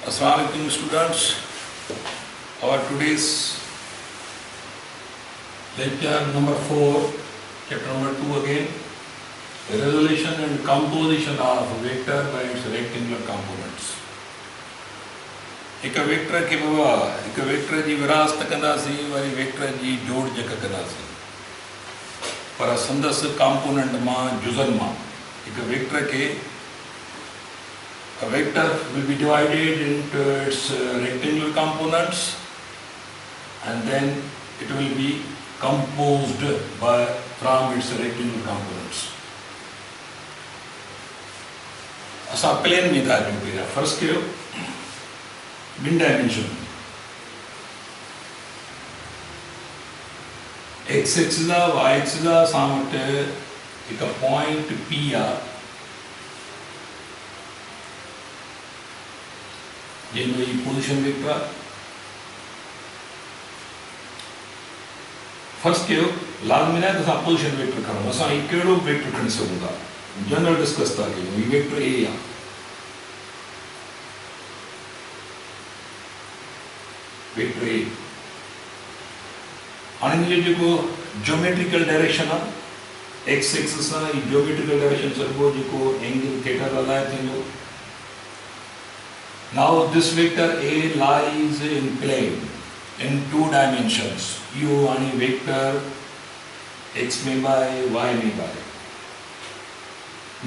Assalamu alaikum students. Our today's lecture number 4, chapter number 2 again, resolution and composition of vector by its rectangular components. एक vector के बाबा एक vector जी विरासत कंदासीं वरी vector जी जोड़ जक कंदासीं पर संदस कंपोनेंट मां जुज़न मां एक वेक्टर के a vector will be divided into its rectangular components and then it will be composed from its rectangular components. असा प्लेन में था जो पे फर्स्ट कयो बिन dimension x axis y axis सां वटि हिकु पॉइंट p आहे जंहिंजो ही पोजिशन वेक्टर आहे फर्स्ट कयो लाज़मी न आहे त असां पोजिशन वेक्टर खणूं असां ही कहिड़ो बि वेक्टर खणी सघूं था जनरल डिस्कस था कयूं ही वेक्टर ए आहे वेक्टर ए हाणे हिनजो जेको ज्योमेट्रिकल डायरेक्शन आहे एक्स एक्सिस सां ही ज्योमेट्रिकल डायरेक्शन सॼो जेको एंगल थीटा अलाए थींदो. Now this vector A lies in plane in 2 dimensions. You any vector x में by y में by.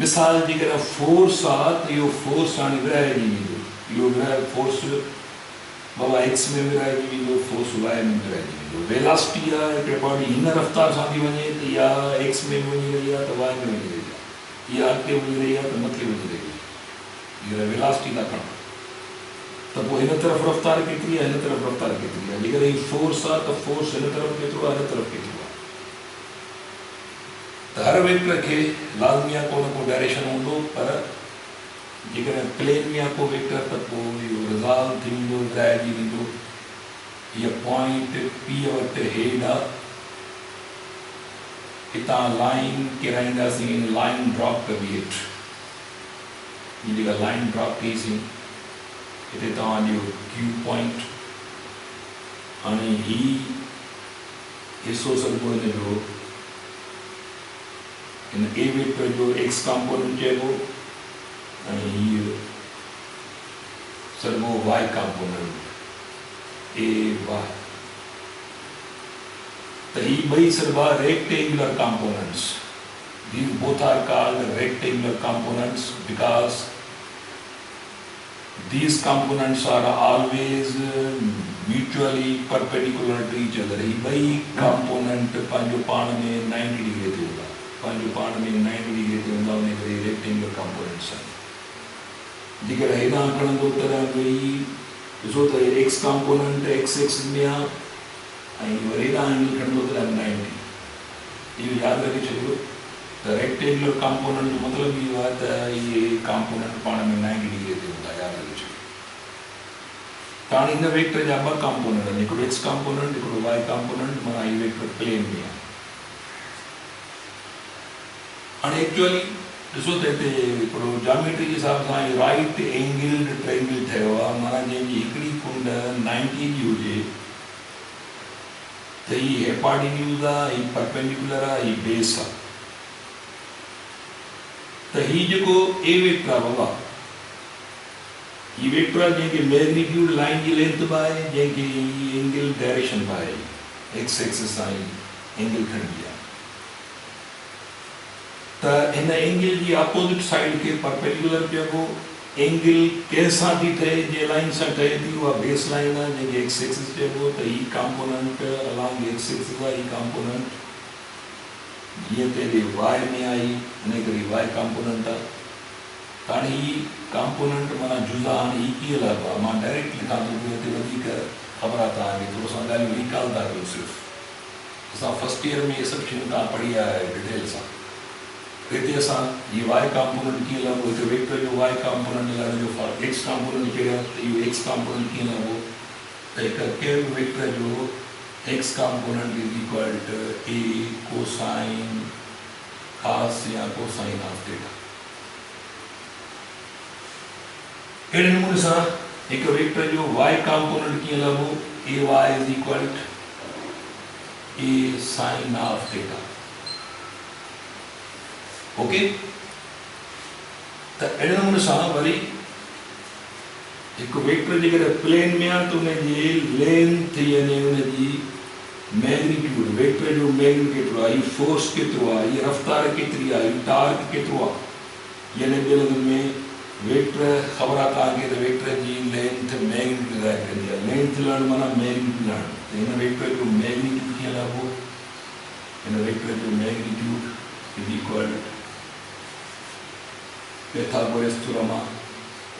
मिसाल जी करे फोर्स आहे त इहो फोर्स हाणे विरहाइजी वेंदो इहो विरहाए फोर्स बाबा x में विरहाइजी वेंदो फोर्स y में विरहाइजी वेंदो. वेलासिटी आहे हिकिड़े बॉडी हिन रफ़्तार सां थी वञे त इहा x में वञी रही आहे त y में वञी रही आहे इहा अॻिते वञी रही आहे त मथे वञी रही आहे इहा वेलासिटी था खणो तो वो इन तरफ रफ्तार केतरी है इन तरफ रफ्तार केतरी है जेकर ही फोर्स आ तो फोर्स इन तरफ केतरो इन तरफ केतरो तो हर वेक्टर के लाज़मी को डायरेक्शन होंदो पर जेकर प्लेन में को वेक्टर तो वो यो रिजॉल्व थींदो विरहाइजी वेंदो ये पॉइंट p वटि हेड आ हितां लाइन किराईंदासीं लाइन ड्रॉप कबी इट ये जेका लाइन ड्रॉप कईसीं इतने तव्हांजो क्यू पॉइंट हाणे ही हिस्सो सॼो हिनजो हिन ए वेक्टर जो एक्स कंपोनेंट चइबो ऐं हीअ सॼो वाई कंपोनेंट ए वाई त ही ॿई सॼा rectangular components these both are called rectangular components because these components are always mutually perpendicular to each other. ही ॿई component पंहिंजो पाण में 90 डिग्री ते हूंदा पंहिंजो पाण में 90 डिग्री ते हूंदा उन करे रेक्टेंगुलर components आहिनि जेकर हेॾां खणंदो त ही ॾिसो त x component x एक्सिस में आहे ऐं वरी हेॾां एंगल खणंदो त 90 इहो यादि रखे छॾियो त रेक्टेंगुलर component जो मतिलबु इहो आहे त इहे component पाण में 90 डिग्री ते हूंदा यादि रखे ताणी हिन वेक्टर जा ॿ कंपोनेंट आहिनि हिकिड़ो एक्स कंपोनेंट हिकिड़ो वाई कंपोनेंट माना ही वेक्टर प्लेन में आहे हाणे एक्चुअली ॾिसो त हिते हिकिड़ो ज्योमेट्री जे हिसाब सां राइट एंगल्ड ट्रायंगल ठहियो आहे माना जंहिंजी हिकिड़ी कुंड 90 जी हुजे त ही हेपार्टिन्यूज़ आहे ही परपेंडिकुलर आहे ही बेस आहे त ही जेको ए वेक्टर आहे बाबा ये वेक्टर जैसे मैग्नीट्यूड लाइन की लेंथ बाय जैसे angle direction by x axis sine angle खड़ी है तो इन एंगल की अपोजिट साइड के परपेंडिकुलर जो एंगल कैसा थी थे जे लाइन से थे थी वो बेस लाइन है जैसे एक्स एक्सिस जो तो ही कंपोनेंट अलोंग एक्स एक्सिस का ही कंपोनेंट ये तेरे वाई में आई ने करी वाई कंपोनेंट था कारण ही कंपोनेंट माना जुज़ा हाणे ही कीअं लॻबो आहे मां डायरेक्ट लिखां थो पियो हिते वधीक ख़बर आहे तव्हांखे थोरो सां ॻाल्हियूं रिकॉल था कयूं सिर्फ़ु असां फर्स्ट ईयर में इहे सभु शयूं तव्हां पढ़ी आहे डिटेल सां हिते असां हीअ वाई कंपोनेंट कीअं लॻबो हिते वेक्टर जो वाई कंपोनेंट लाइ जो एक्स कंपोनेंट कहिड़ो त इहो एक्स कंपोनेंट कीअं लॻबो त हिकु कहिड़े वेक्टर जो x component is equal to a cosine cos या cosine of theta. अहिड़े नमूने सां एक वेक्टर जो y कंपोनेंट कीअं लभो ay is equal a sin of theta. Okay, त अहिड़े नमूने सां वरी हिकु वेक्टर जेकॾहिं प्लेन में आहे त उनजी लेंथ यानी उनजी मैग्नीट्यूड, वेक्टर जो मैग्नीट्यूड केतिरो आहे, हीअ फोर्स केतिरो आहे, हीअ रफ़्तार केतिरी आहे, हीअ टार्क केतिरो आहे, यानी ॿिए लफ़्ज़नि में वेक्टर ख़बर आहे तव्हांखे त वेक्टर जी लेंथ मैग्नीट्यूड ॿुधाए करंदी आहे। लेंथ लर्न माना मैग्नीट्यूड लर्न। त हिन वेक्टर जो मैग्नीट्यूड कीअं लभो, हिन वेक्टर जो magnitude is equal Pythagoras theorem आहे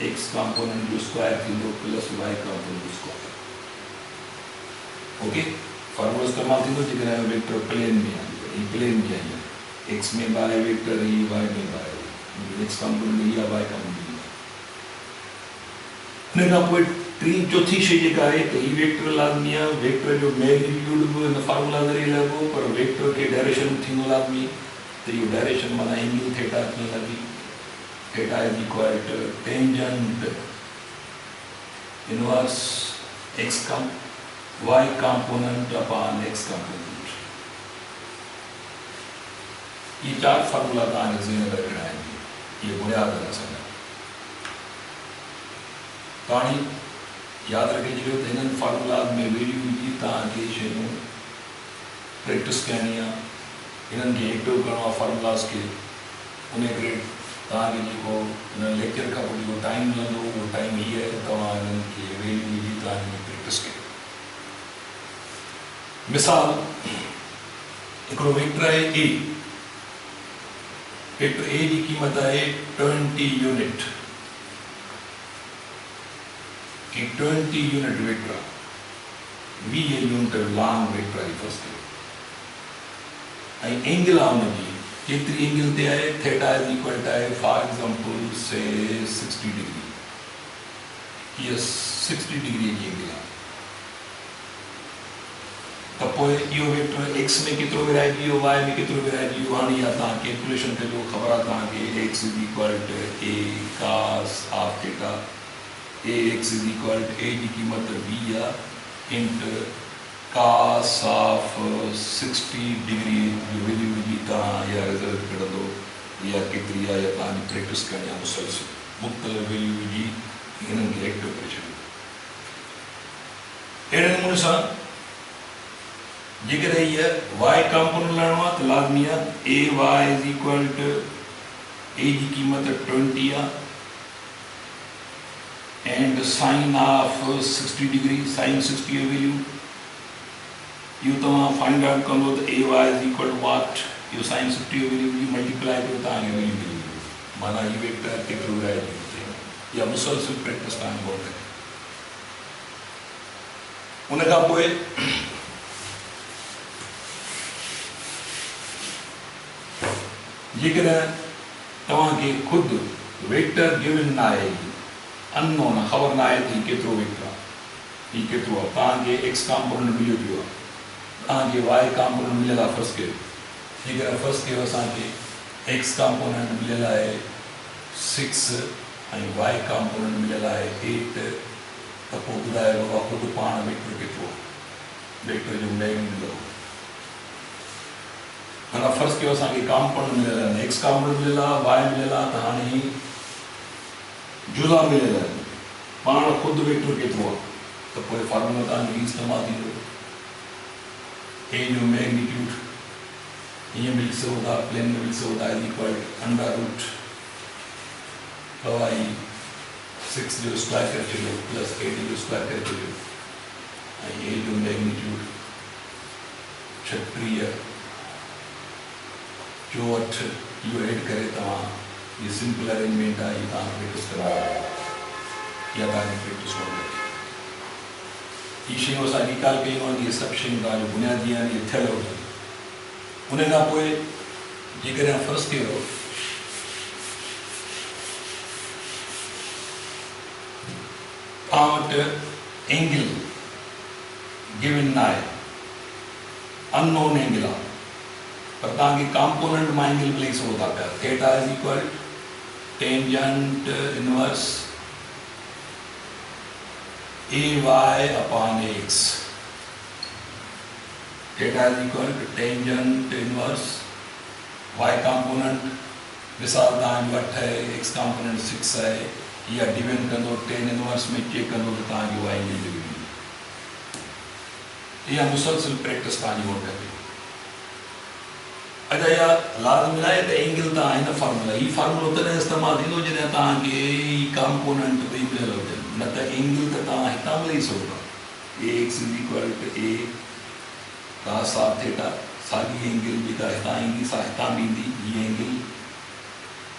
x कंपोनेंट जो स्क्वायर थींदो प्लस y कंपोनेंट जो स्क्वायर। ओके, फॉर्मूला इस्तेमाल थींदो जेकॾहिं वेक्टर प्लेन में आहे, हीअ प्लेन में आहे, x में बाय वेक्टर, हीअ y में बाय, x कंपोनेंट हीअ y कंपोनेंट। हिन खां पोइ टी चौथी शइ जेका आहे त हीअ वेक्टर लाज़मी आहे, वेक्टर जो मैग्नीट्यूड बि हिन फॉर्मूला ज़रिए लॻो, पर वेक्टर खे डायरेक्शन थींदो लाज़मी, त इहो डायरेक्शन माना एंगल थीटा कीअं लॻी, theta is equal to tangent inverse y component upon x component. ये चार फार्मूला तव्हांखे ज़हन में रखणा आहिनि, ये बुनियाद है असांजा। कहानी याद रखिजो त हिननि फार्मूलाज़ में वैल्यू विझी तव्हांखे शयूं प्रैक्टिस करणी आहे, हिननि खे एक्टिव करणो आहे फार्मूलाज़ खे। उन करे तव्हांखे जेको हिन लेक्चर खां पोइ जेको टाइम मिलंदो उहो टाइम हीअ आहे त तव्हां हिननि खे वैल्यू विझी तव्हांजी प्रैक्टिस कयो। मिसाल, हिकिड़ो वेक्टर आहे ए, वेक्टर ए जी क़ीमत आहे 20 unit, 20 unit vector, 20 unit long vector आहे फर्स्ट, ऐं एंगल आहे हुनजी केतिरी एंगल ते आहे, थीटा इज इक्वल टू आहे फॉर एग्जांपल से 60 डिग्री, ये 60 डिग्री जी एंगल आहे। त पोइ इहो वेक्टर एक्स में केतिरो विराइजी वियो, वाई में केतिरो विराइजी वियो, हाणे इहा तव्हां कैलकुलेशन कजो, ख़बर आहे तव्हांखे X is equal to A cos of theta, A X is equal to ए जी क़ीमत 20 आहे इंटू कास ऑफ 60 डिग्री जो वैल्यू विझी तव्हां इहा रिज़ल्ट कढंदो, इहा केतिरी आहे, या तव्हांजी प्रैक्टिस करणी आहे मुसलसल मुख़्तलिफ़ वैल्यू विझी हिननि खे एक्टिव करे छॾियो। अहिड़े नमूने सां जेकॾहिं इहा y कंपोनेंट लड़णो आहे त लाज़मी आहे a y is equal to ए जी क़ीमत 20 आहे and sine of 60 degree, sine 60 जो वैल्यू इहो तव्हां फाइंड आउट कंदो त a y is equal to what, इहो साइन 60 जो वैल्यू मल्टीप्लाई कयो तव्हांखे वैल्यू मिली वेंदी, माना हीअ वेक्टर केतिरो विराइजी थिए, या मुसलसल प्रैक्टिस तव्हांखे बहुत करे। उन खां पोइ जेकॾहिं तव्हांखे ख़ुदि वेक्टर गिवन न आहे, अननोन आहे, ख़बर न आहे त हीउ केतिरो वेक्टर आहे, हीउ केतिरो आहे, तव्हांखे एक्स कंपोनेंट मिलियो पियो आहे, तव्हांखे वाई कंपोनेंट मिलियल आहे, फर्स्ट कयो, जेकॾहिं फर्स्ट कयो असांखे एक्स कंपोनेंट मिलियल आहे 6 ऐं वाई कंपोनेंट मिलियल आहे 8, त पोइ ॿुधायो बाबा ख़ुदि पाण वेक्टर केतिरो आहे, वेक्टर जो मैग्नीट्यूड। माना फर्स्ट कयो असांखे कंपोनेंट मिलियल आहिनि, एक्स कंपोनेंट मिलियल आहे, वाई मिलियल आहे, त हाणे जुज़ा मिलियल आहिनि, पाण ख़ुदि वेक्टर केतिरो आहे, त पोइ फॉर्मूला तव्हांखे इस्तेमालु थींदो, ए जो मैग्नीट्यूड हीअं बि लिखी सघो था, प्लेन में लिखी सघो था, is equal under root y 6 जो स्क्वायर करे छॾियो प्लस 8 जो स्क्वायर करे छॾियो, ऐं ए जो मैग्नीट्यूड 36 64 इहो एड करे तव्हां, ये सिंपल अरेंजमेंट आहे, ये तव्हां प्रैक्टिस करो, या तव्हांजी प्रैक्टिस करो। ये शयूं असां निकाल कयूं आहिनि, इहे सभु शयूं तव्हांजो बुनियादी आहिनि, इहे थियल हुजनि। उन खां पोइ जेकॾहिं फर्स्ट कयो तव्हां वटि एंगल गिवन न आहे, अननोन एंगल आहे, पर तव्हांखे कंपोनेंट मां एंगल मिली सघो था पिया, theta is equal tangent inverse ay upon x. Theta is equal to tangent inverse y component. मिसाल तव्हांजो 8 है, x component 6 है, या डिपेंड कंदो tan इनवर्स में चेक कंदो त तव्हांजो y एंगल मिली वेंदो। इहा मुसलसिल प्रैक्टिस तव्हांजी हुअणु खपे। अच्छा, इहा लाज़िमी आहे त एंगल तव्हां हिन फार्मूला, ही फार्मूलो तॾहिं इस्तेमालु थींदो जॾहिं तव्हांखे ही कॉम्पोनेंट ॿई मिलियल हुजनि, न त एंगल त तव्हां हितां मिलाई सघो था। ax is equal to a cos of theta, साॻी एंगल बि त हितां ईंदी, सा हितां बि ईंदी। हीअ एंगल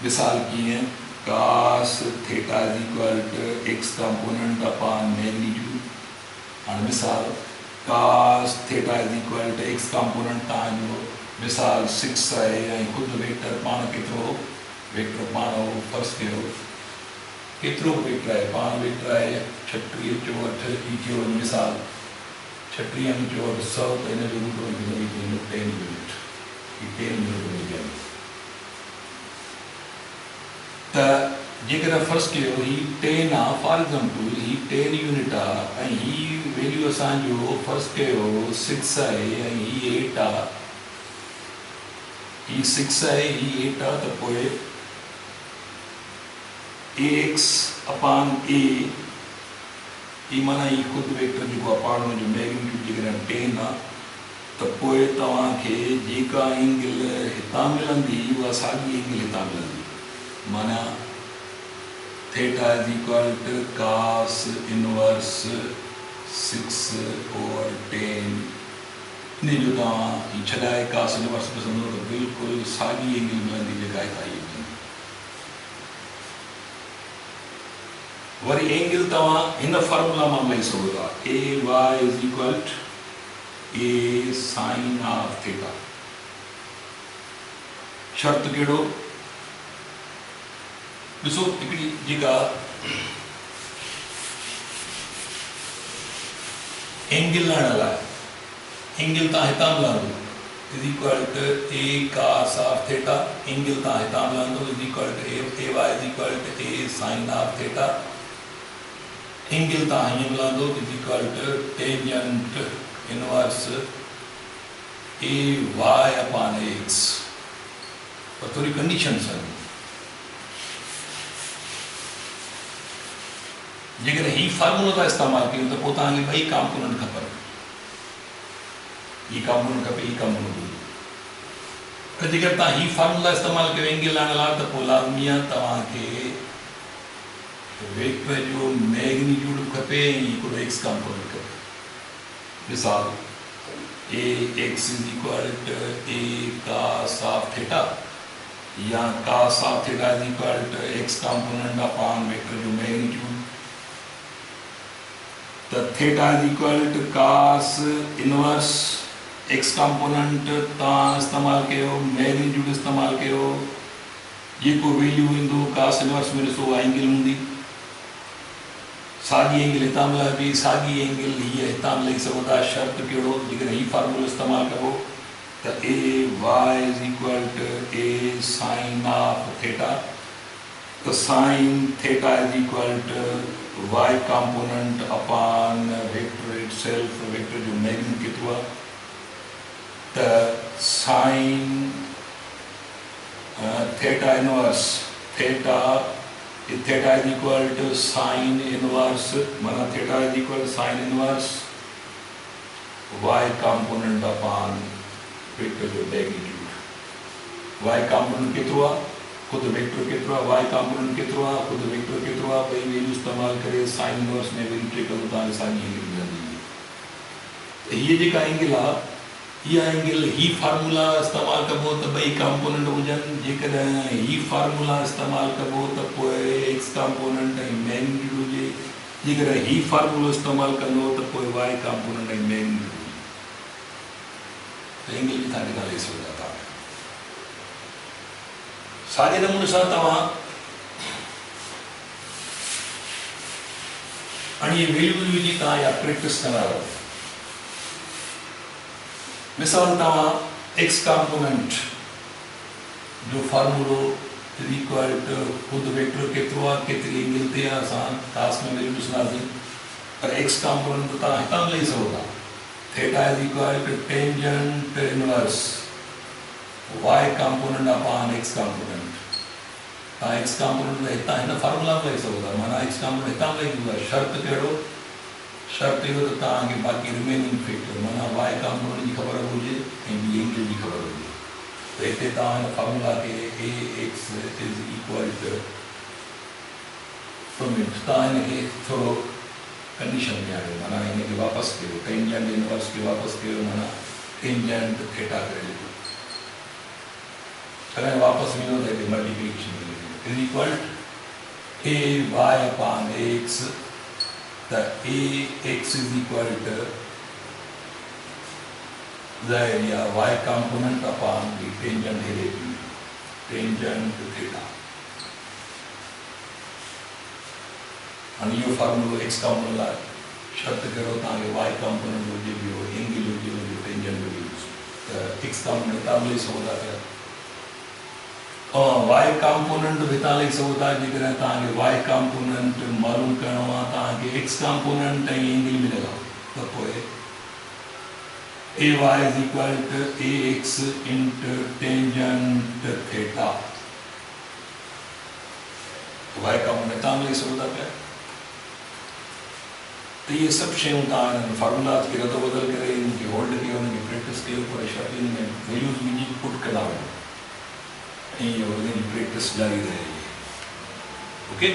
मिसाल कीअं cos theta is equal to x component upon magnitude। हाणे मिसाल cos theta is equal to x component तव्हांजो मिसाल 6 आहे ऐं ख़ुदि वेक्टर पाण केतिरो, वेक्टर पाण फर्स्ट कयो केतिरो वेक्टर आहे, पाण वेक्टर आहे 36 चओ 8 ई थियो मिसाल 36 में चओ 100 त हिन जो रूट वञी 10 यूनिट, ही 10 यूनिट वञी त जेकॾहिं फर्स्ट कयो ही 10 आहे, फॉर एग्जाम्पल ही 10 यूनिट आहे ऐं ही वैल्यू असांजो फर्स्ट कयो 6 आहे ऐं ही 8 आहे, ही 6 आहे ही 8 आहे, त पोइ ax upon a ही माना ही ख़ुदि वेक्टर जेको आहे पाण जो मैग्नीट्यूड जेकॾहिं 10 आहे त पोइ तव्हांखे जेका एंगल हितां मिलंदी उहा साॻी एंगल हितां मिलंदी। माना theta is equal to cos inverse 6/10। इन जो तव्हां ही छॾाए cos inverse ॾिसंदो त बिल्कुलु साॻी एंगल मिलंदी जेका हितां ई मिलंदी। वरी एंगल तव्हां हिन फॉर्मूला मां मिलाई सघो था, ay is equal to a sin of theta। शर्त कहिड़ो, ॾिसो हिकिड़ी जेका एंगल लहण लाइ एंगल तव्हां हितां मिलंदो is equal to a cos of theta, angle तव्हां हितां मिलंदो is equal to ay is equal to a sin of theta, angle तव्हां हीअं मिलंदो is equal to tangent inverse ay upon x। पर थोड़ी कंडीशन्स आहिनि, जेकॾहिं ही फार्मूलो था इस्तेमालु कयूं त पोइ तव्हांखे ॿई कॉम्पोनेंट खपनि, ही कॉम्पोनेंट खपे ही कॉम्पोनेंट खपे। त जेकर तव्हां ही फार्मूला इस्तेमालु कयो एंगल आणण लाइ त पोइ लाज़मी आहे तव्हांखे वेक्टर जो मैग्नीट्यूड खपे ऐं हिकिड़ो एक्स कॉम्पोनेंट खपे। मिसाल ax is equal to a cos of theta या cos of theta is equal to x component upon vector जो मैग्नीट्यूड। त theta is equal to cos inverse x component तव्हां इस्तेमालु कयो, मैग्नीट्यूड इस्तेमालु कयो, जेको वैल्यू ईंदो cos inverse में ॾिसो एंगल हूंदी, साॻी एंगल हितां मिलंदी, साॻी एंगल हीअ हितां मिलाई सघो था। शर्त कहिड़ो, जेकॾहिं ही फार्मूलो इस्तेमालु कबो त ay is equal to a sin of theta, त sin theta is equal to y component upon vector itself, vector जो मैग्नीट्यूड केतिरो आहे त sin theta inverse theta is equal to sin inverse, माना theta is equal to sin inverse y component upon vector जो magnitude. y component केतिरो आहे, ख़ुदि vector केतिरो आहे, y component केतिरो आहे, ख़ुदि वेक्टर केतिरो आहे, ॿई वैल्यू इस्तेमालु करे sin inverse में वरी टे कयो तव्हांखे साॻी एंगल मिलंदी। त हीअ जेका एंगल आहे इहा एंगल ही फार्मूला इस्तेमालु कबो त ॿई कॉम्पोनेंट हुजनि, जेकॾहिं ही फार्मूला इस्तेमालु कबो त पोइ एक्स कॉम्पोनेंट ऐं मैग्नीट्यूड हुजे, जेकॾहिं ही फार्मूलो इस्तेमालु कंदो त पोइ y कॉम्पोनेंट ऐं मैग्नीट्यूड हुजे। त एंगल बि तव्हांखे ॻाल्हाए सघंदा था। साॻे नमूने सां तव्हां हाणे इहे वैल्यूज़ विझी तव्हां इहा प्रैक्टिस कंदा रहो। मिसाल तव्हां एक्स कॉम्पोनेंट जो फार्मूलो इज इक्वल टू ख़ुदि वेक्टर केतिरो आहे, केतिरी एंगल ते आहे, असां कास में वैल्यू ॾिसंदासीं। पर x कंपोनेंट तो तव्हां हितां लही सघो था theta is equal to tangent inverse y component upon x component तव्हां x कंपोनेंट त हितां हिन फार्मूला में लही सघो था माना x कंपोनेंट हितां लही आहे शर्त कहिड़ो शर्त इहो त तव्हांखे बाक़ी रिमेनिंग फैक्टर माना y कंपोनेंट जी ख़बर हुजे ऐं ॿी एंगल जी ख़बर हुजे त हिते तव्हां हिन फार्मूला खे ax इज इक्वल टू तव्हां हिनखे थोरो कंडीशन में आणियो माना हिनखे वापसि कयो टेंजेंट इनवर्स खे वापसि कयो माना टेंजेंट थीटा करे ॾियो कॾहिं वापसि मिलो त हिते multiplication is equal a y अपॉन ax त ax is equal to the area y component upon the tangent area tangent theta and यो फार्मूला x कंपोनेंट लाइ शर्त करो तव्हांखे y कंपोनेंट हुजे ॿियो एंगल हुजे ॿियो टेंजेंट हुजे त x कंपोनेंट हितां लही सघो था पिया y कंपोनेंट हितां लही सघो था जेकॾहिं तव्हांखे y कंपोनेंट मालूम करिणो आहे तव्हांखे x कंपोनेंट ऐं एंगल में लॻाओ त पोइ ay is equal to ax into tangent theta y component हितां लही सघो था पिया तो ये सब शयूं तव्हां फार्मूला खे रद्द बदल करे इनखे होल्ड कयो उनखे प्रैक्टिस कयो पर शर्तियुनि में वैल्यूज़ विझी पुट कंदा वञो ऐं इहो उनजी प्रैक्टिस जारी रहे ओके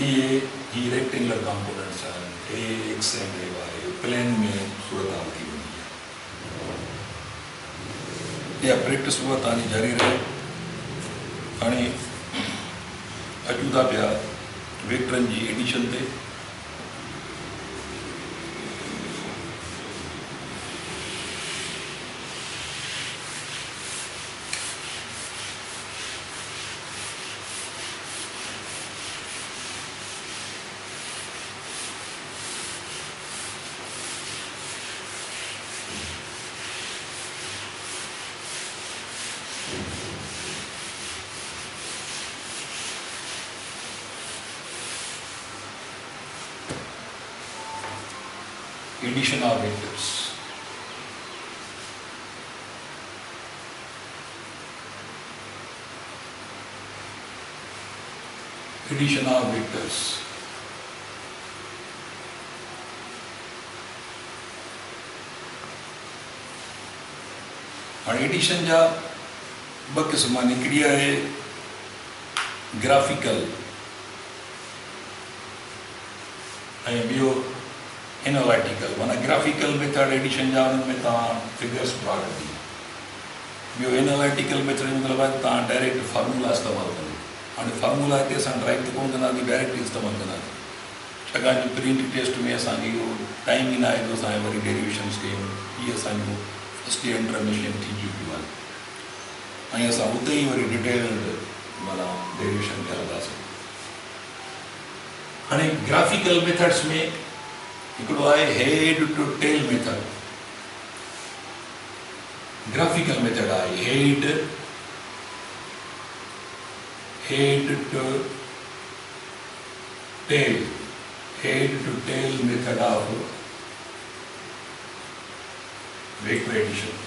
ये रेक्टेंगुलर कंपोनेंट्स आहिनि ax एंड ay प्लेन में सूरत हाल थी वञी आहे इहा प्रैक्टिस उहा तव्हांजी जारी रहे हाणे अचूं था पिया वेक्टरनि जी एडिशन ते addition of vectors. Addition of vectors. और एडिशन जा ॿ क़िस्म आहिनि हिकिड़ी आहे ग्राफिकल ऐं ॿियो एनालिटिकल माना ग्राफिकल मेथड एडिशन जा उन्हनि में तव्हां फिगर्स ड्रा कंदी ॿियो एनालिटिकल मेथड जो मतिलबु आहे तव्हां डायरेक्ट फार्मूला इस्तेमालु कंदो हाणे फार्मूला हिते असां ड्राइव त कोन कंदासीं डायरेक्ट इस्तेमालु कंदासीं छाकाणि प्रिंट टेस्ट में असांखे इहो टाइम ई न आहे जो असां वरी डेरिवेशन्स कयूं इहे असांजो फस्ट इंटरमिशन थी चुकियूं आहिनि ऐं असां उते ई वरी डिटेल्ड माना डेरिवेशन कंदासीं हाणे ग्राफिकल मेथड्स में हिकिड़ो आहे head to tail method graphical method आहे head to tail method of vector addition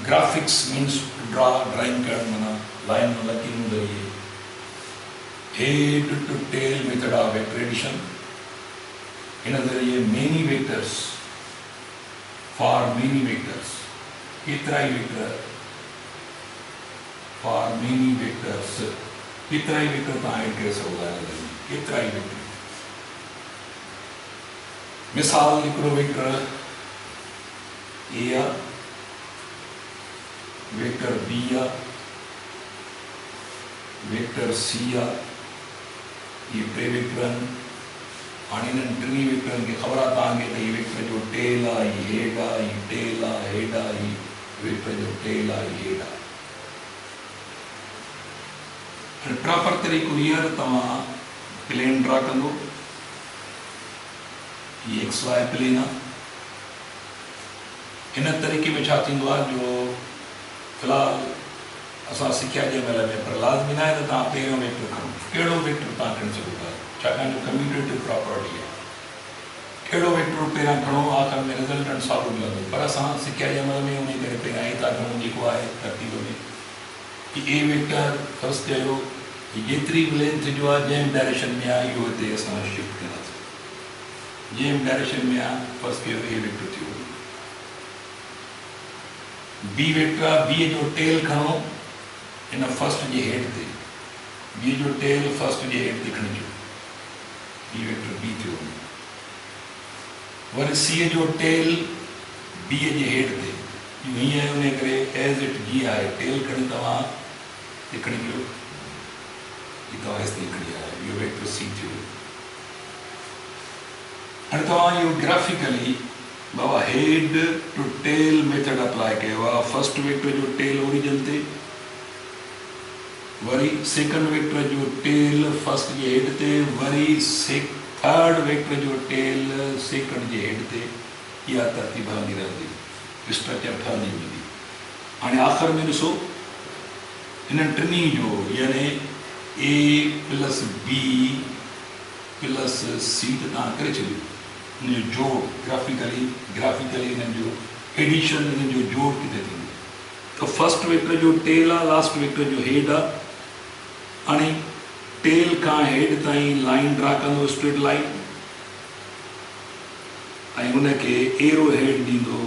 graphics means drawing करण माना लाइन लकीरों जरिए head to tail method of vector addition इन जरिए many vectors for many vectors केतिरा ई वेक्टर फॉर मेनी वेक्टर्स केतिरा ई वेक्टर तव्हां ऐड करे सघो था केतिरा ई वेक्टर मिसाल हिकिड़ो वेक्टर ए आहे वेक्टर बी आहे वेक्टर सी आहे ये टे वेक्टर आहिनि हाणे इन्हनि टिनी वेक्टरनि खे ख़बर आहे तव्हांखे त हीअ वेक्टर जो टेल आहे हीअ हेड आहे हीअ टेल आहे हेड आहे हीअ वेक्टर जो टेल आहे हीअ हेड आहे हाणे प्रॉपर तरीक़ो हींअर तव्हां प्लेन ड्रा कंदो हीअ एक्स वाई प्लेन आहे हिन तरीक़े में छा थींदो आहे जो फ़िलहाल असां सिखिया जे महिल में, पर लाज़मी न आहे त तव्हां पहिरियों वेक्टर खणो। कहिड़ो वेक्टर तव्हां खणी सघो था, छाकाणि जो कम्यूटेटिव प्रॉपर्टी आहे। कहिड़ो वेक्टर पहिरियां खणो, आख़िर में रिज़ल्टेंट साॻियो मिलंदो। पर असां सिखिया जे महिल में उन करे पहिरियां ई था खणूं जेको आहे तरतीब में कि ए वेक्टर फर्स्ट कयो जेतिरी बि लेंथ जो आहे जंहिं डायरेक्शन में आहे इहो हिते असां शिफ्ट कंदासीं। जंहिं डायरेक्शन में आहे फर्स्ट कयो ए वेक्टर थियो। बी वेक्टर आहे, बी जो टेल खणो इन फर्स्ट जे हेठि ते, बी जो टेल फर्स्ट जे हेठि ते खणिजो, बी वेक्टर बी थियो। वरी सी जो टेल बी जे हेठि ते, हीअं उन करे एज़ इट जीअं आहे टेल खणी तव्हां हिते खणिजो, तव्हां हिते खणी आया, इहो वेक्टर सी थियो। हाणे तव्हां इहो graphically Baba head to tail method apply कयो आहे। फर्स्ट वेक्टर जो टेल ओरिजिन ते, वरी सेकंड वेक्टर जो टेल फर्स्ट जे हेड ते, वरी थर्ड वेक्टर जो टेल सेकंड जे हेड ते। इहा तरतीब हलंदी रहंदी, स्ट्रक्चर ठहंदी वेंदी। हाणे आख़िर में ॾिसो हिननि टिनी जो यानी A plus B plus C त तव्हां करे छॾियो, हिन जो जोड़ ग्राफिकली हिननि जो एडिशन, हिननि जो जोड़ किथे थींदो। त फर्स्ट वेक्टर जो टेल आहे, लास्ट वेक्टर जो हेड आहे। हाणे टेल खां हेड ताईं लाइन ड्रा कंदो, स्ट्रेट लाइन, ऐं हुनखे एरो हेड ॾींदो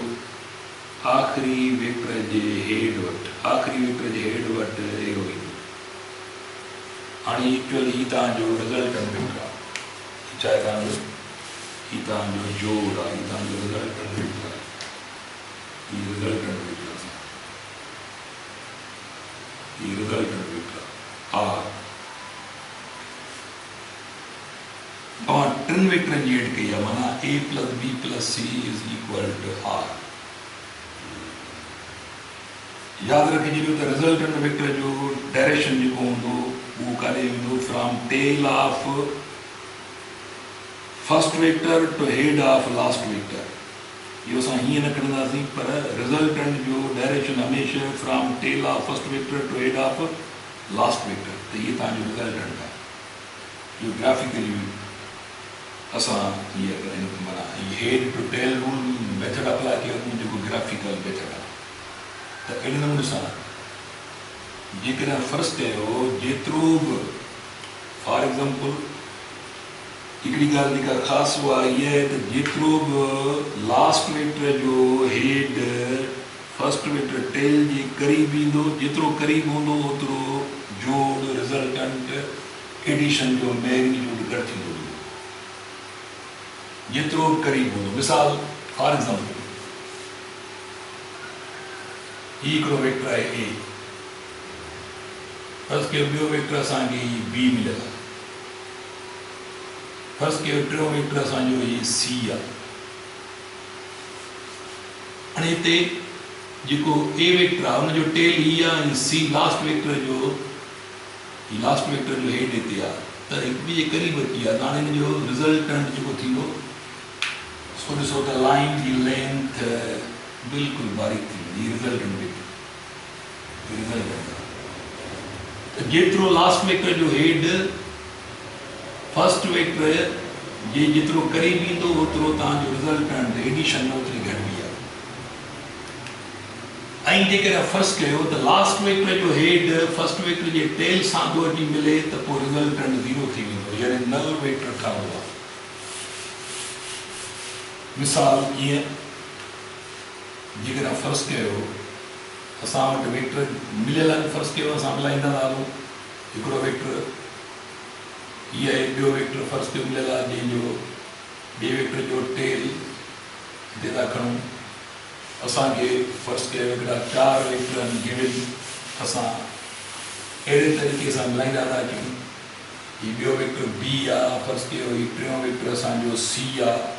आख़िरी वेक्टर जे हेड वटि, आख़िरी वेक्टर जे हेड वटि एरो ईंदो। हाणे एक्चुअली ही तव्हांजो रिज़ल्टेंट वेक्टर आहे, चाहे तव्हांजो ही तव्हांजो जोड़ आहे, ही तव्हांजो रिज़ल्टेंट वेक्टर आहे, ही रिज़ल्टेंट वेक्टर आहे, ही रिज़ल्टेंट वेक्टर आर। तव्हां टिनि वेक्टरनि जी एड कई आहे, माना A plus B plus C is equal to R. यादि रखिजो त रिज़ल्टेंट वेक्टर जो डायरेक्शन जेको हूंदो उहो काॾे वेंदो, from tail of first vector to head of last vector. इहो असां हीअं न खणंदासीं, पर रिज़ल्टेंट जो डायरेक्शन हमेशह from tail of first vector to head of last vector. त इहे तव्हांजो रिज़ल्टेंट आहे। इहो ग्राफिकली असां हीअं माना head to tail rule method apply कयो, जेको ग्राफिकल मेथड आहे। त अहिड़े नमूने सां जेकॾहिं फ़र्ज़ु कयो जेतिरो बि, फॉर एग्ज़ाम्पल हिकिड़ी ॻाल्हि जेका ख़ासि उहा इहा आहे त जेतिरो बि लास्ट वेक्टर जो हेड फर्स्ट वेक्टर टेल जे क़रीब ईंदो, जेतिरो क़रीब हूंदो ओतिरो जोड़ रिज़ल्टेंट एडिशन जो मैग्नीट्यूड घटि थींदो वेंदो, जेतिरो क़रीब हूंदो। मिसाल फॉर एग्ज़ाम्पल ही हिकिड़ो वेक्टर आहे ए, फर्स्ट कयो ॿियो वेक्टर असांखे बी मिलियल आहे, फर्स्ट कयो टियों वेक्टर असांजो ही सी आहे। हाणे हिते जेको ए वेक्टर आहे हुनजो टेल ही आहे, ऐं सी लास्ट वेक्टर जो, ही लास्ट वेक्टर जो हेड हिते आहे, त हिक ॿिए जे क़रीब अची आहे। त हाणे हिन जो रिज़ल्टेंट जेको थींदो सो ॾिसो त लाइन जी लेंथ बिल्कुलु बारीक थी वेंदी, रिज़ल्टेंट वेक्टर जेतिरो लास्ट वेक्टर जो हेड फर्स्ट वेक्टर जे जेतिरो क़रीब ईंदो ओतिरो तव्हांजो रिज़ल्टेंट एडिशन में ओतिरी घटिबी आहे। ऐं जेकॾहिं फ़र्ज़ु कयो त लास्ट वेक्टर जो हेड फर्स्ट वेक्टर जे टेल सां थो अची मिले त पोइ रिज़ल्टेंट ज़ीरो थी वेंदो, यानी नल वेक्टर ठहंदो आहे। मिसाल ईअं जेकॾहिं फ़र्ज़ु कयो असां वटि वेक्टर मिलियल आहिनि, फ़र्ज़ु कयो असां मिलाईंदा था हलूं, हिकिड़ो वेक्टर हीअ आहे, ॿियो वेक्टर फ़र्ज़ु कयो मिलियल आहे जंहिंजो ॿिए वेक्टर जो टेल हिते था खणूं। असांखे फ़र्ज़ु कयो हिकिड़ा 4 वेक्टर आहिनि गिवन, असां अहिड़े तरीक़े सां मिलाईंदा था अचूं। हीउ ॿियो वेक्टर बी आहे, फ़र्ज़ु कयो हीउ टियों वेक्टर असांजो सी आहे,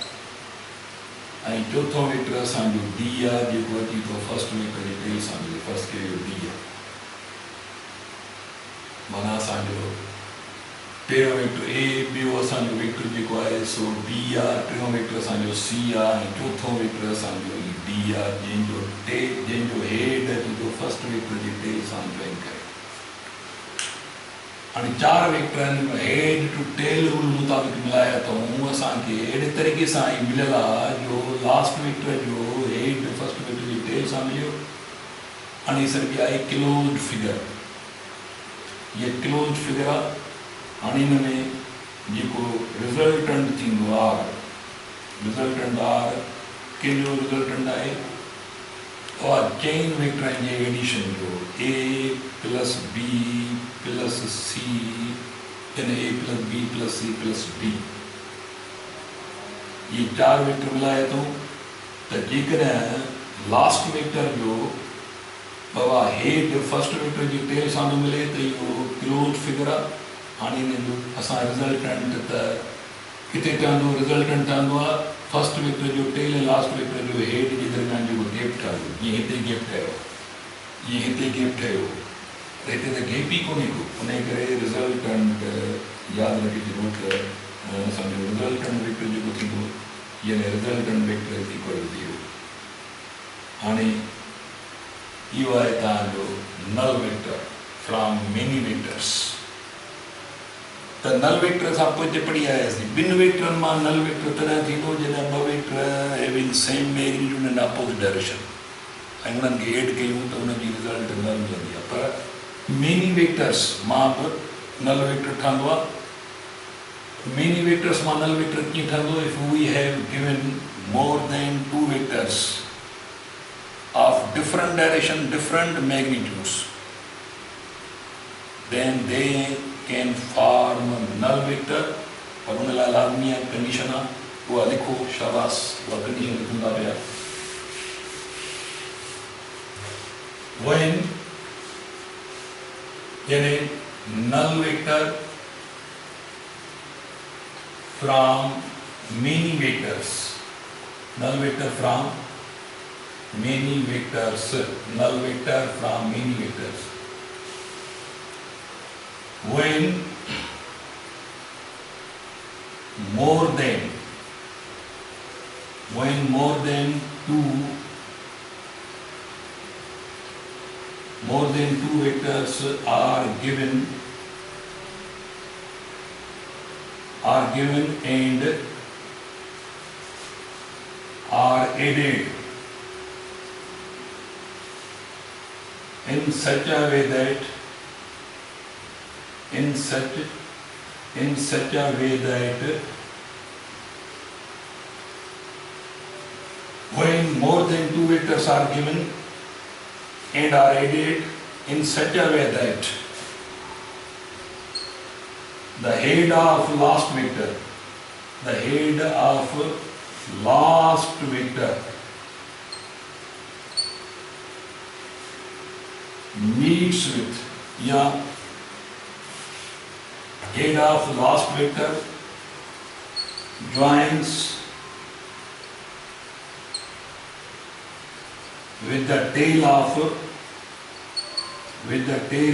ऐं चौथों वेक्टर असांजो डी आहे जेको अची थो फर्स्ट वेक्टर जे टेल सां मिले, फ़र्ज़ु कयो डी आहे। माना असांजो पहिरियों वेक्टर ए, ॿियो असांजो वेक्टर जेको आहे सो बी आहे, टियों वेक्टर असांजो सी आहे, ऐं चौथों वेक्टर असांजो डी आहे जंहिंजो हेड अची थो फर्स्ट वेक्टर जे टेल सां जॉइन करे। हाणे 4 वेक्टरनि हेड टू टेल रूल मुताबिक़ मिलाया अथऊं असांखे अहिड़े तरीक़े सां ई मिलियल आहे जो लास्ट वेक्टर जो हेड फर्स्ट वेक्टर जी टेल सां मिलियो। हाणे सॼी आहे क्लोज्ड फिगर, ये क्लोज्ड फिगर आहे। हाणे हिन में जेको रिज़ल्टेंट थींदो आहे, रिज़ल्टेंट आर कंहिंजो रिज़ल्टेंट आहे और चेन वेक्टरनि जे एडिशन जो A plus B plus C यानी A plus B plus C plus D, ये 4 वेक्टर मिलाए थो त जेकॾहिं लास्ट वेक्टर जो बाबा हेड फर्स्ट वेक्टर जी टेल सां न मिले त इहो क्लोज फिगर आहे। हाणे हिन जो असां रिज़ल्टेंट त किथे ठहंदो, रिज़ल्टेंट ठहंदो आहे फर्स्ट वेक्टर जो टेल ऐं लास्ट वेक्टर जो हेड जे दरम्यान जेको गैप ठहियो, जीअं हिते गैप ठहियो, जीअं हिते गैप ठहियो त हिते त गैप ई कोन्हे को, उन करे रिज़ल्टेंट यादि रखी ज़रूरत सम्झो रिज़ल्टेंट वेक्टर जेको थींदो यानी resultant vector is equal two 0। हाणे इहो आहे तव्हांजो null vector from many vectors. त नल वेक्टर सां पोइ पढ़ी आयासीं, ॿिनि वेक्टरनि मां नल वेक्टर तॾहिं थींदो जॾहिं 2 vector having same magnitude and opposite direction ऐं उन्हनि खे एड कयूं त उनजी रिज़ल्ट नल मिलंदी आहे। पर मेनी वेक्टर्स मां बि नल वेक्टर ठहंदो आहे। मेनी वेक्टर्स मां नल वेक्टर कीअं ठहंदो? If we have given more than 2 vectors of different direction, different magnitudes, then they can form null vector। और उन लाइ लाज़मी आहे कंडीशन आहे, उहा लिखो, शाबाश, उहा कंडीशन लिखंदा पिया। when यानी null vector from many vectors, null vector from many vectors, null vector from many vectors when more than 2 vectors are given and are added in such a way that when more than 2 vectors are given and are added in such a way that the head of last vector meets with या head of last vector joins with the tail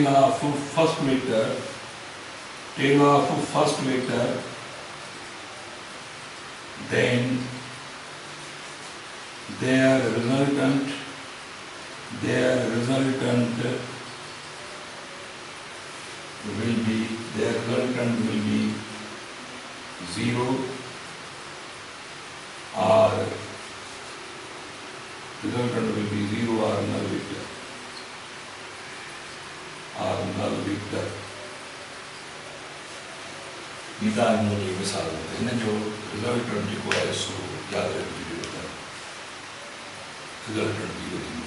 of first vector, then their resultant will be 0 or null vector। निदान मूल मिसाल इन जो resultant जेको आहे सो यादि रखिजी ज़रूरत आहे। रिज़ल्टेंट इहो थींदो,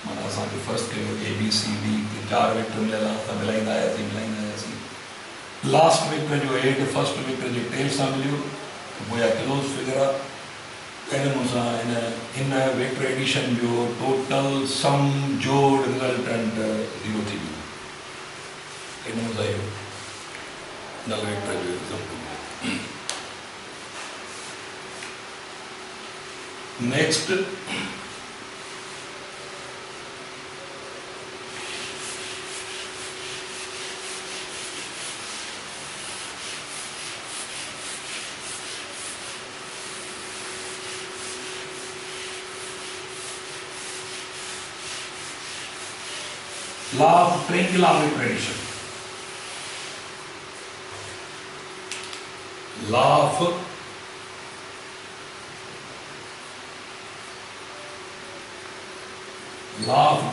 माना असांखे फर्स्ट कयो ABCD 4 वेक्टर मिलियल आहे, असां मिलाईंदा आयासीं। लास्ट वेक्टर जो हेड फर्स्ट वेक्टर जे टेल सां मिलियो, पोइ क्लोज फिगर आहे। इन वेक्टर एडिशन जो टोटल सम जोड़ रिज़ल्टेंट 0 थी वियो। इन इहो नल वेक्टर जो example. Next law of triangular vector addition। law of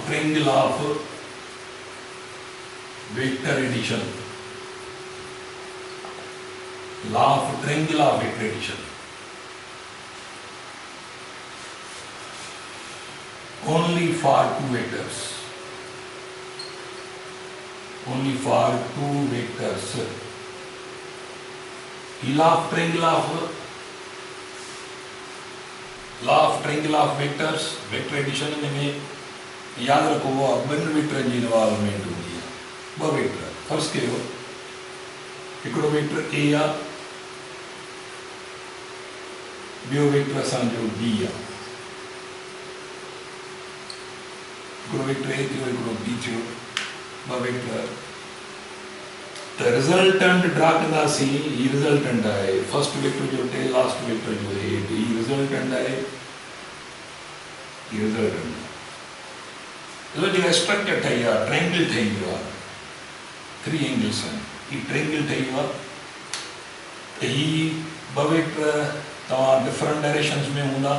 triangle of vector addition. Law of triangle of vector addition. Only for two vectors. Only for two vectors. Law of triangle of vectors, vector addition में याद रखो वो ॿिनि वेक्टरनि जी involvement हूंदी आहे। ॿ vector फर्ज़ कयो हिकिड़ो वेक्टर ए आहे, ॿियो वेक्टर असांजो बी आहे। हिकिड़ो वेक्टर ए थियो, हिकिड़ो बी थियो, ॿ वेक्टर। त रिज़ल्टेंट ड्रा कंदासीं। ही रिज़ल्टेंट आहे फर्स्ट वेक्टर जो टे, लास्ट वेक्टर जो हेठ। ही रिज़ल्टेंट आहे, ही रिज़ल्टेंट आहे। जेका स्ट्रक्चर ठही आहे, ट्रायंगल ठही वियो आहे, 3 एंगल्स आहिनि। ही ट्रायंगल ठही वियो आहे। त ही ॿ वेक्टर तव्हां डिफरेंट डायरेक्शन्स में हूंदा।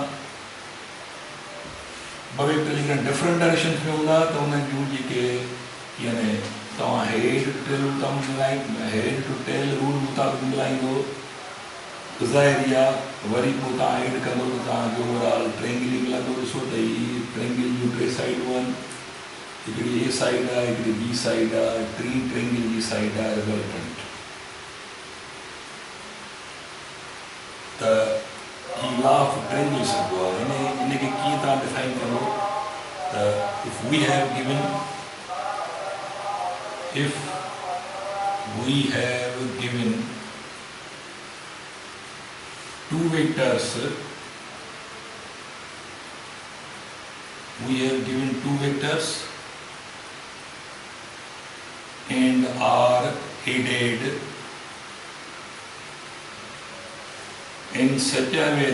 ॿ वेक्टर जेकॾहिं डिफरेंट डायरेक्शन्स में हूंदा त उन्हनि जूं जेके यानी तव्हां हेड टू टेल रूल मुताबिक़ मिलाईंदो ज़ाहिर आहे। वरी पोइ तव्हां एड कंदो त तव्हांजो ओवरऑल ट्रायंगल ई मिलंदो। ॾिसो त ही ट्रायंगल जूं टे साइडूं आहिनि, हिकिड़ी ए साइड आहे, हिकिड़ी बी साइड आहे, टी ट्रायंगल जी साइड आहे रिज़ल्टेंट। त ही लॉ ऑफ ट्रायंगल सघिबो आहे। इनखे कीअं तव्हां डिफाइन कंदो त if we have given two vectors, and are headed in such a way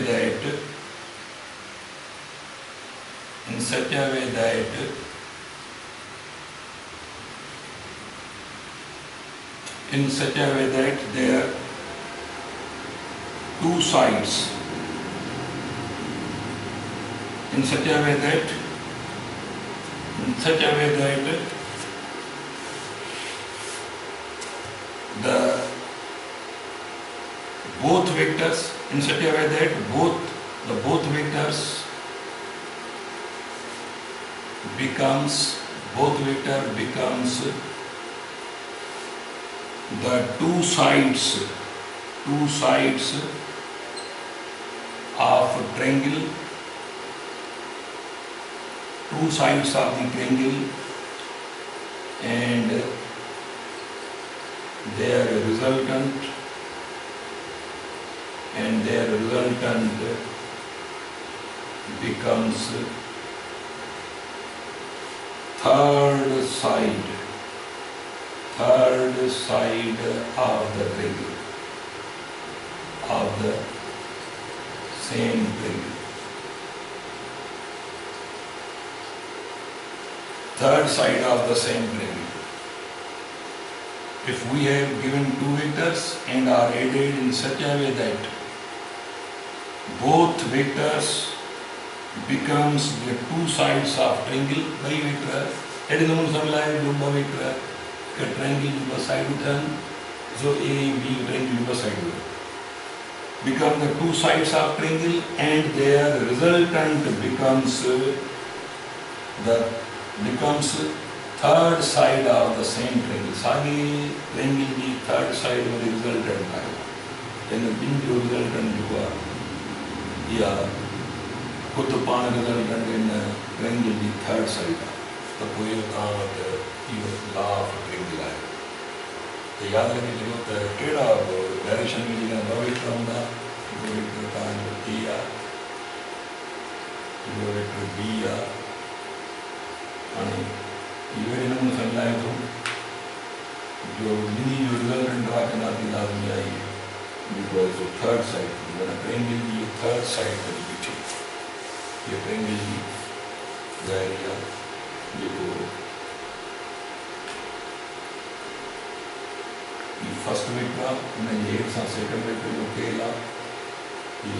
that their two sides, in such a way that the both vectors becomes the two sides of triangle, and their resultant becomes third side of the triangle, of the same triangle. Third side of the same triangle. If we have given two vectors and are added in such a way that both vectors becomes the two sides of triangle, by vector, एडे नमूने सां मिलाए जो ॿ vector के triangle जी ॿ साइडूं थियनि, जो A B triangle जी ॿ साइडूं become the two sides of triangle and their resultant becomes third side of the same triangle. साॻे ट्रायंगल जी third side में resultant आहे। इन ॿिनि जो resultant जो आहे या खुद पाण resultant in triangle ji third side आहे। त पोइ तव्हां वटि इहो लॉ ऑफ ट्रायंगल आहे। त यादि रखी छॾियो त कहिड़ा बि डायरेक्शन में जेका ॿ वेक्टर हूंदा, हिकिड़ो वेक्टर तव्हांजो ए आहे, ॿियो वेक्टर बी आहे। हाणे इहो अहिड़े नमूने सां मिलाए थो जो ॿिन्ही जो रिज़ल्टेंट ड्रा कंदासीं लाज़मी आहे जेको आहे सो थर्ड साइड, माना ट्रायंगल जी थर्ड साइड ते बीठी। ये ट्रायंगल जी ज़ाहिर आहे जेको फर्स्ट वेक्टर उन हेठ सां सेकंड वेक्टर जो खेल आहे,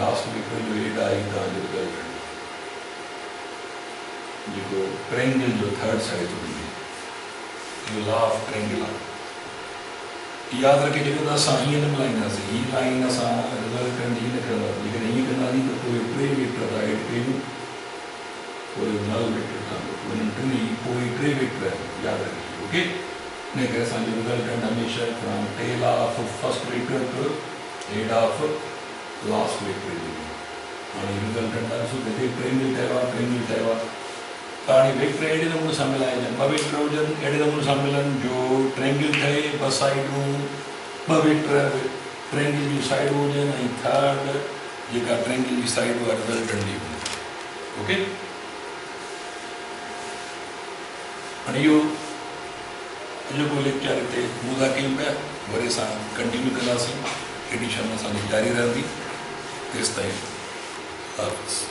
लास्ट वेक्टर जो हेड आहे तव्हांजो रिजल्टेंट जेको ट्रायंगल जो थर्ड साइड हूंदी जो लॉ ऑफ ट्रायंगल आहे। याद रखे जेको असां हीअं न मिलाईंदासीं, हीअ लाइन असां रिजल्टेंट हीअं न कंदासीं, लेकिन हीअं कंदासीं त पोइ टे वेक्टर था एड कयूं, पोइ नल वेक्टर ठहंदो, उन्हनि टिनी पोइ टे वेक्टर यादि रखिजो। ओके, इन करे असांजो रिजल्टेंट हमेशह from tail of first vector to head of last vector जो हाणे रिजल्टेंट ॾिसो किथे ट्रायंगल ठहियो आहे, ट्रायंगल ठहियो आहे त हाणे वेक्टर अहिड़े नमूने सां मिलाइजनि, ॿ वेक्टर हुजनि अहिड़े नमूने सां मिलनि जो ट्रायंगल ठहे, ॿ साइडूं ॿ वेक्टर ट्रायंगल जी साइडूं हुजनि ऐं थर्ड जेका ट्रायंगल जी साइड उहा रिजल्टेंट जी हुजे। ओके, हाणे इहो अॼोको लेक्चर हिते पूरा कयूं पिया, वरी असां कंटिन्यू कंदासीं, एडिशन असांजी जारी रहंदी, तेसिताईं हाफ़िज़।